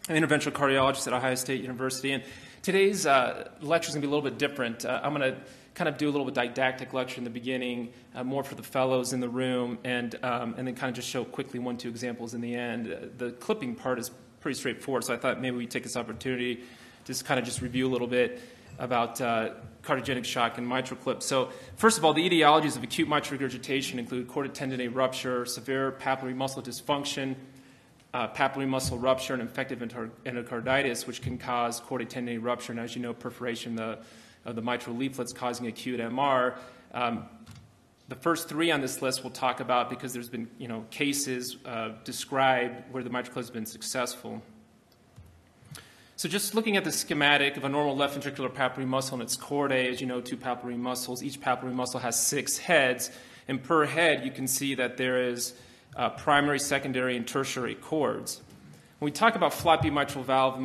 an interventional cardiologist at Ohio State University. And today's lecture is going to be a little bit different. I'm going to kind of do a little bit didactic lecture in the beginning, more for the fellows in the room, and then kind of just show quickly 1-2 examples in the end. The clipping part is pretty straightforward, so I thought maybe we'd take this opportunity to just review a little bit about cardiogenic shock and MitraClip. So first of all, the etiologies of acute mitral regurgitation include chordae tendineae rupture, severe papillary muscle dysfunction, papillary muscle rupture, and infective endocarditis, which can cause chordae tendineae rupture, and as you know, perforation of the mitral leaflets causing acute MR. The first three on this list we'll talk about because there's been cases described where the MitraClip has been successful. So just looking at the schematic of a normal left ventricular papillary muscle and its chordae, as you know, 2 papillary muscles. Each papillary muscle has 6 heads, and per head you can see that there is primary, secondary, and tertiary chords. When we talk about floppy mitral valve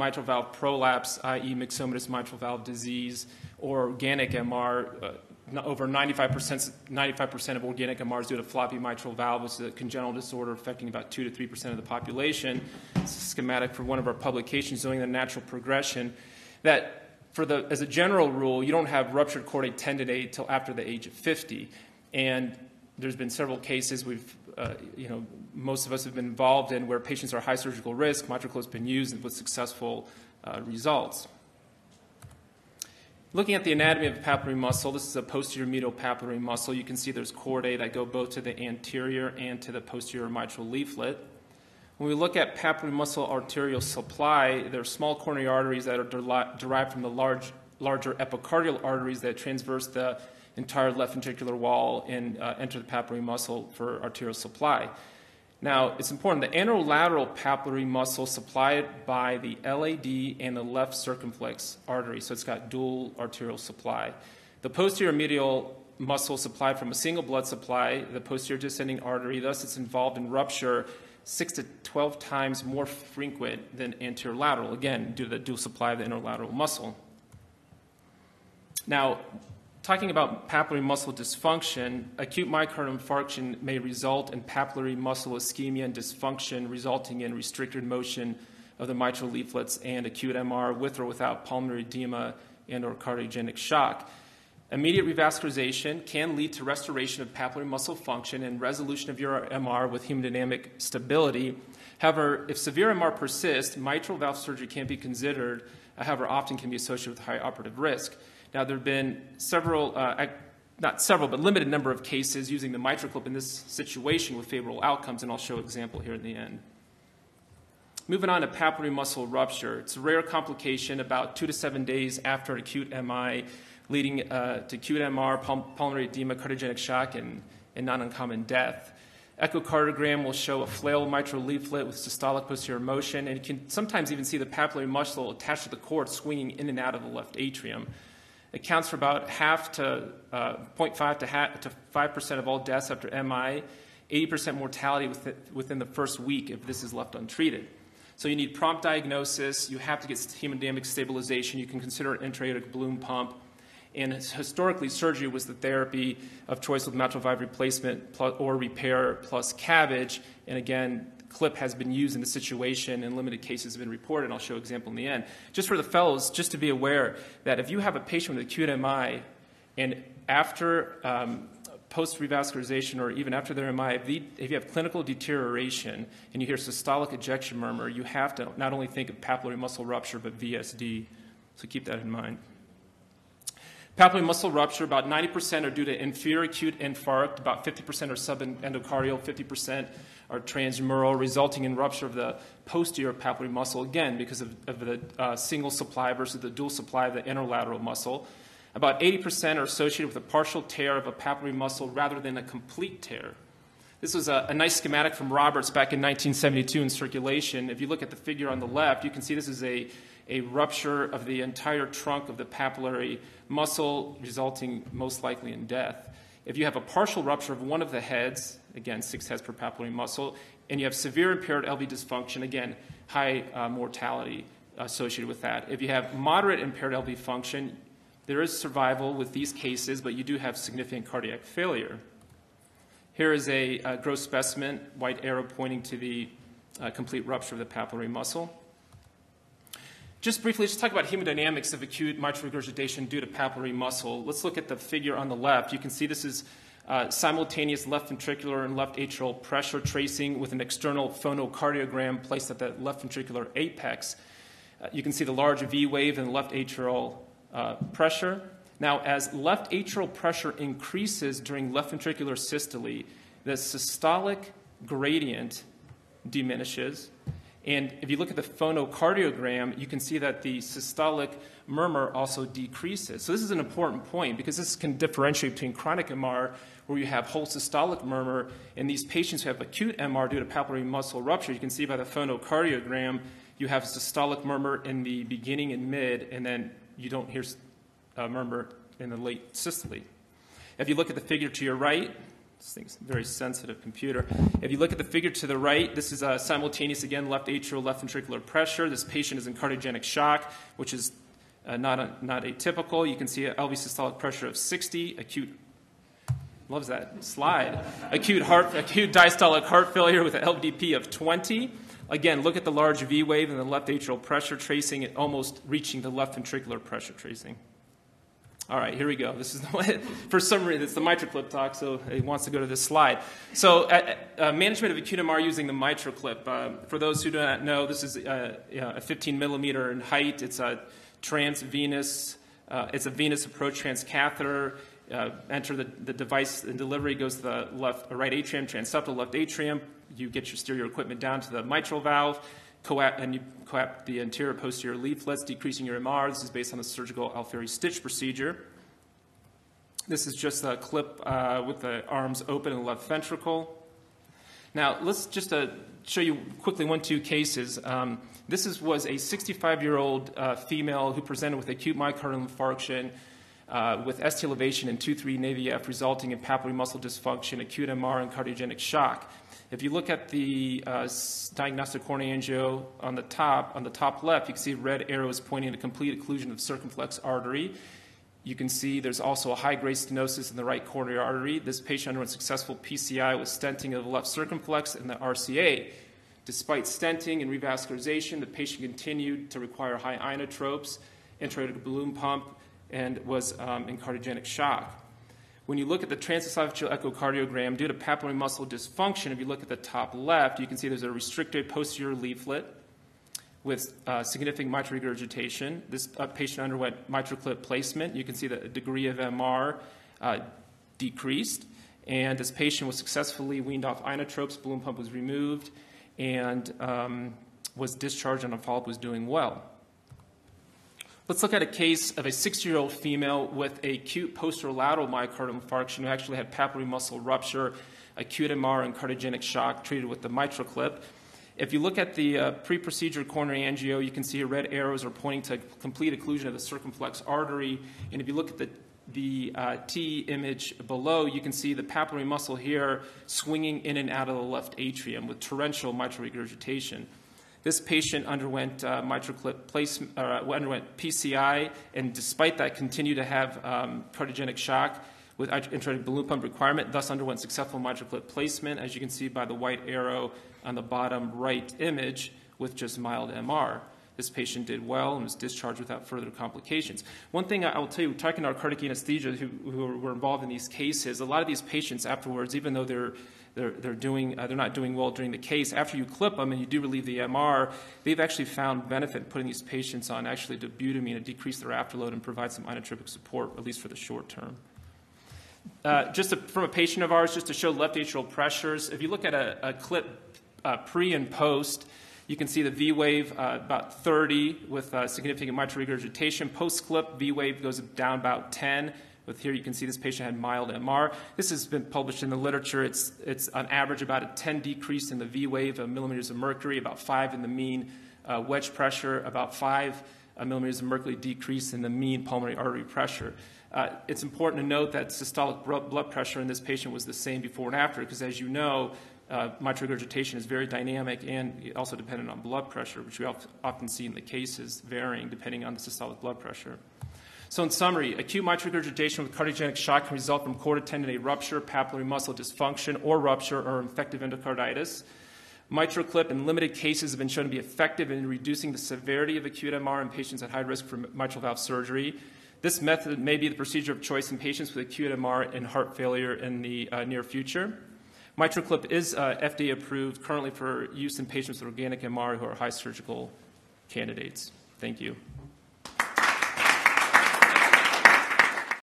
prolapse, i.e. myxomatous mitral valve disease, or organic MR, over 95% of organic MR is due to floppy mitral valve, which is a congenital disorder affecting about 2 to 3% of the population. It's a schematic for one of our publications showing the natural progression. That as a general rule, you don't have ruptured chordae tendineae until after the age of 50. And there's been several cases most of us have been involved in where patients are high surgical risk. MitraClip has been used with successful results. Looking at the anatomy of the papillary muscle, this is a posterior medial papillary muscle. You can see there's chordae that go both to the anterior and to the posterior mitral leaflet. When we look at papillary muscle arterial supply, there are small coronary arteries that are derived from the larger epicardial arteries that transverse the entire left ventricular wall and enter the papillary muscle for arterial supply. Now, it's important, the anterolateral papillary muscle supplied by the LAD and the left circumflex artery, so it's got dual arterial supply. The posterior medial muscle supplied from a single blood supply, the posterior descending artery, thus it's involved in rupture 6 to 12 times more frequent than anterolateral, again, due to the dual supply of the interlateral muscle. Now, talking about papillary muscle dysfunction, acute myocardial infarction may result in papillary muscle ischemia and dysfunction, resulting in restricted motion of the mitral leaflets and acute MR with or without pulmonary edema and or cardiogenic shock. Immediate revascularization can lead to restoration of papillary muscle function and resolution of your MR with hemodynamic stability. However, if severe MR persists, mitral valve surgery can be considered, however, often can be associated with high operative risk. Now, there have been limited number of cases using the MitraClip in this situation with favorable outcomes, and I'll show an example here in the end. Moving on to papillary muscle rupture. It's a rare complication about 2 to 7 days after acute MI, leading to acute MR, pulmonary edema, cardiogenic shock, and non-uncommon death. Echocardiogram will show a flail mitral leaflet with systolic posterior motion, and you can sometimes even see the papillary muscle attached to the cord swinging in and out of the left atrium. Accounts for about 0.5 to 5% of all deaths after MI, 80% mortality within the first week if this is left untreated. So you need prompt diagnosis. You have to get hemodynamic stabilization. You can consider an intra-aortic balloon pump. And historically, surgery was the therapy of choice with mitral valve replacement or repair plus CABG. And again, clip has been used in the situation and limited cases have been reported, and I'll show an example in the end. Just for the fellows, just to be aware that if you have a patient with acute MI and after post-revascularization or even after their MI, if you have clinical deterioration and you hear systolic ejection murmur, you have to not only think of papillary muscle rupture but VSD, so keep that in mind. Papillary muscle rupture, about 90% are due to inferior acute infarct, about 50% are subendocardial, 50% are transmural, resulting in rupture of the posterior papillary muscle, again, because of the single supply versus the dual supply of the interlateral muscle. About 80% are associated with a partial tear of a papillary muscle rather than a complete tear. This was a nice schematic from Roberts back in 1972 in Circulation. If you look at the figure on the left, you can see this is a rupture of the entire trunk of the papillary muscle, resulting most likely in death. If you have a partial rupture of one of the heads, again, 6 heads per papillary muscle, and you have severe impaired LV dysfunction, again, high mortality associated with that. If you have moderate impaired LV function, there is survival with these cases, but you do have significant cardiac failure. Here is a gross specimen, white arrow pointing to the complete rupture of the papillary muscle. Just briefly, let's talk about hemodynamics of acute mitral regurgitation due to papillary muscle. Let's look at the figure on the left. You can see this is simultaneous left ventricular and left atrial pressure tracing with an external phonocardiogram placed at the left ventricular apex. You can see the large V wave in left atrial pressure. Now, as left atrial pressure increases during left ventricular systole, the systolic gradient diminishes. And if you look at the phonocardiogram, you can see that the systolic murmur also decreases. So this is an important point because this can differentiate between chronic MR, where you have whole systolic murmur, and these patients who have acute MR due to papillary muscle rupture. You can see by the phonocardiogram, you have systolic murmur in the beginning and mid, and then you don't hear murmur in the late systole. If you look at the figure to your right, this thing's a very sensitive computer. If you look at the figure to the right, this is simultaneous, again, left atrial, left ventricular pressure. This patient is in cardiogenic shock, which is not atypical. You can see an LV systolic pressure of 60, acute, loves that slide, acute diastolic heart failure with an LVDP of 20. Again, look at the large V wave and the left atrial pressure tracing, it almost reaching the left ventricular pressure tracing. All right, here we go. This is the one, for some reason, it's the MitraClip talk, so it wants to go to this slide. So management of acute MR using the MitraClip. For those who do not know, this is a 15 millimeter in height. It's a transvenous, it's a venous approach transcatheter. Enter the device and delivery goes to the right atrium, transeptal left atrium. You get your stereo equipment down to the mitral valve, and you coapt the anterior posterior leaflets, decreasing your MR. This is based on the surgical Alfieri stitch procedure. This is just a clip with the arms open in the left ventricle. Now, let's just show you quickly 2 cases. This was a 65-year-old female who presented with acute myocardial infarction with ST elevation and 2-3 NAVF, resulting in papillary muscle dysfunction, acute MR, and cardiogenic shock. If you look at the diagnostic coronary angio on the top left, you can see red arrows pointing to complete occlusion of the circumflex artery. You can see there's also a high-grade stenosis in the right coronary artery. This patient underwent successful PCI with stenting of the left circumflex and the RCA. Despite stenting and revascularization, the patient continued to require high inotropes, intra-aortic balloon pump, and was in cardiogenic shock. When you look at the transesophageal echocardiogram, due to papillary muscle dysfunction, if you look at the top left, you can see there's a restricted posterior leaflet with significant mitral regurgitation. This patient underwent MitraClip placement. You can see the degree of MR decreased, and this patient was successfully weaned off inotropes, balloon pump was removed, and was discharged, and on follow-up was doing well. Let's look at a case of a 60-year-old female with acute posterolateral myocardial infarction who actually had papillary muscle rupture, acute MR, and cardiogenic shock treated with the MitraClip. If you look at the pre-procedure coronary angio, you can see red arrows are pointing to complete occlusion of the circumflex artery. And if you look at the T image below, you can see the papillary muscle here swinging in and out of the left atrium with torrential mitral regurgitation. This patient underwent MitraClip placement, underwent PCI, and despite that, continued to have cardiogenic shock with intra-aortic balloon pump requirement, thus underwent successful MitraClip placement, as you can see by the white arrow on the bottom right image, with just mild MR. This patient did well and was discharged without further complications. One thing I will tell you, talking to our cardiac anesthesia who were involved in these cases, a lot of these patients afterwards, even though they're not doing well during the case, after you clip them and you do relieve the MR, they've actually found benefit in putting these patients on actually dobutamine to decrease their afterload and provide some inotropic support, at least for the short term. From a patient of ours, just to show left atrial pressures, if you look at a clip pre and post, you can see the V wave about 30 with significant mitral regurgitation. Post-clip, V wave goes down about 10. With here, you can see this patient had mild MR. This has been published in the literature. It's on average about a 10 decrease in the V wave of millimeters of mercury, about 5 in the mean wedge pressure, about 5 millimeters of mercury decrease in the mean pulmonary artery pressure. It's important to note that systolic blood pressure in this patient was the same before and after, because as you know, mitral regurgitation is very dynamic and also dependent on blood pressure, which we often see in the cases varying depending on the systolic blood pressure. So in summary, acute mitral regurgitation with cardiogenic shock can result from choroid tendinate rupture, papillary muscle dysfunction, or rupture or infective endocarditis. MitraClip in limited cases have been shown to be effective in reducing the severity of acute MR in patients at high risk for mitral valve surgery. This method may be the procedure of choice in patients with acute MR and heart failure in the near future. MitraClip is FDA approved currently for use in patients with organic MR who are high surgical candidates. Thank you.